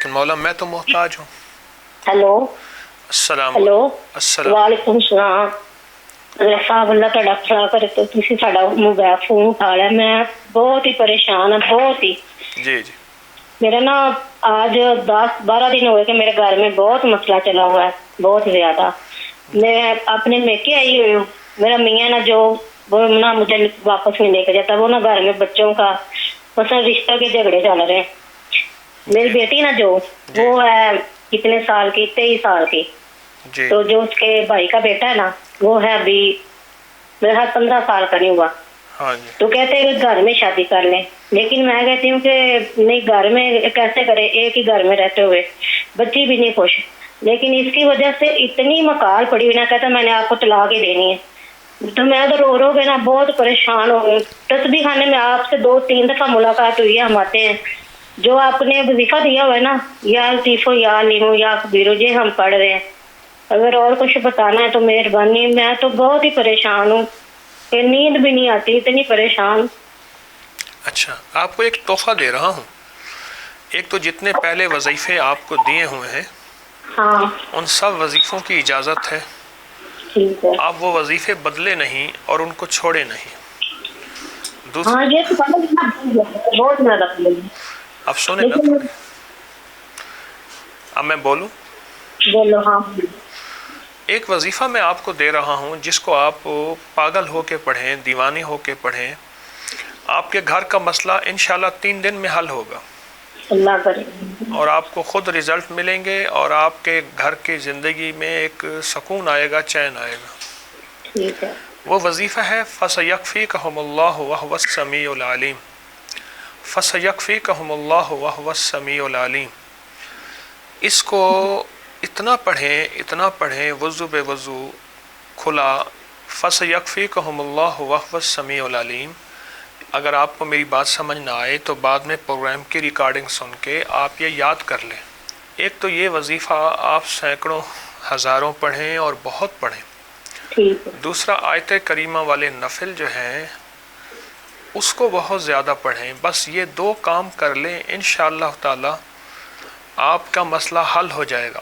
لیکن مولا میں تو محتاج ہوں. ہیلو السلام ہیلو السلام. وعلیکم السلام. صاحب اللہ تعالیٰ خلا کرے تو تسی ساڈا موبائل فون اٹھا لیا. میں بہت ہی پریشان ہوں, بہت ہی. جی جی میرا نا آج 10-12 دن ہوئے کہ میرے گھر میں بہت مسئلہ چلا ہوا ہے, بہت زیادہ. میں اپنے میکے آئی ہوئی ہوں. میرا میاں نا جو وہ نا مجھے واپس نہیں لے کے جاتا, وہ نا گھر میں بچوں کا مثلا رشتہ کے جھگڑے چل رہے ہیں. میری بیٹی نا جو وہ ہے کتنے سال کی, 23 سال کی. جی تو جو اس کے بھائی کا بیٹا ہے نا وہ ہے ابھی میرے خیال 15 سال کا نہیں ہوا. ہاں جی تو کہتے ہیں کہ گھر میں شادی کر لیں, لیکن میں کہتی ہوں کہ نہیں, گھر میں کیسے کرے, ایک ہی گھر میں رہتے ہوئے بچی بھی نہیں خوش. لیکن اس کی وجہ سے اتنی مکال پڑی ہوئی نا, کہتا میں نے آپ کو طلاق ہی دینی ہے. تو میں تو رو کے نا بہت پریشان ہو گئی. تسبیح خانے میں آپ سے 2-3 دفعہ ملاقات ہوئی ہے, ہم آتے ہیں. جو آپ نے وظیفہ دیا ہوا ہے نا, یا لطیفو یا علیمو یا کبیرو, یہ ہم پڑھ رہے ہیں. اگر اور کچھ بتانا ہے تو مہربانی. میں تو بہت ہی پریشان ہوں, کہ نیند بھی نہیں آتی, اتنی پریشان. اچھا, آپ کو ایک تحفہ دے رہا ہوں. ایک تو جتنے پہلے وظیفے آپ کو دیے ہوئے ہیں ہاں ان سب وظیفوں کی اجازت ہے. ٹھیک ہے. آپ وہ وظیفے بدلے نہیں اور ان کو چھوڑے نہیں. ہاں یہ تو بہت زیادہ اب سنیں نا لیکن تھوڑے, اب میں بولوں. بولو. ہاں ایک وظیفہ میں آپ کو دے رہا ہوں جس کو آپ پاگل ہو کے پڑھیں, دیوانے ہو کے پڑھیں. آپ کے گھر کا مسئلہ انشاءاللہ 3 دن میں حل ہوگا, اللہ کرے. اور آپ کو خود رزلٹ ملیں گے, اور آپ کے گھر کی زندگی میں ایک سکون آئے گا, چین آئے گا. ٹھیک ہے. وہ وظیفہ ہے فَسَيَكْفِيكَهُمُ اللَّهُ وَهُوَ السَّمِيعُ الْعَلِيمُ. فَسَيَكْفِيكَهُمُ اللَّهُ وَهُوَ السَّمِيعُ الْعَلِيمُ. اس کو اتنا پڑھیں وضو بے وضو کھلا, فَسَيَكْفِيكَهُمُ اللَّهُ وَهُوَ السَّمِيعُ الْعَلِيمُ. اگر آپ کو میری بات سمجھ نہ آئے تو بعد میں پروگرام کی ریکارڈنگ سن کے آپ یہ یاد کر لیں. ایک تو یہ وظیفہ آپ سینکڑوں ہزاروں پڑھیں اور بہت پڑھیں. ٹھیک ہے. دوسرا آیت کریمہ والے نفل جو ہیں اس کو بہت زیادہ پڑھیں. بس یہ 2 کام کر لیں, انشاءاللہ تعالی آپ کا مسئلہ حل ہو جائے گا.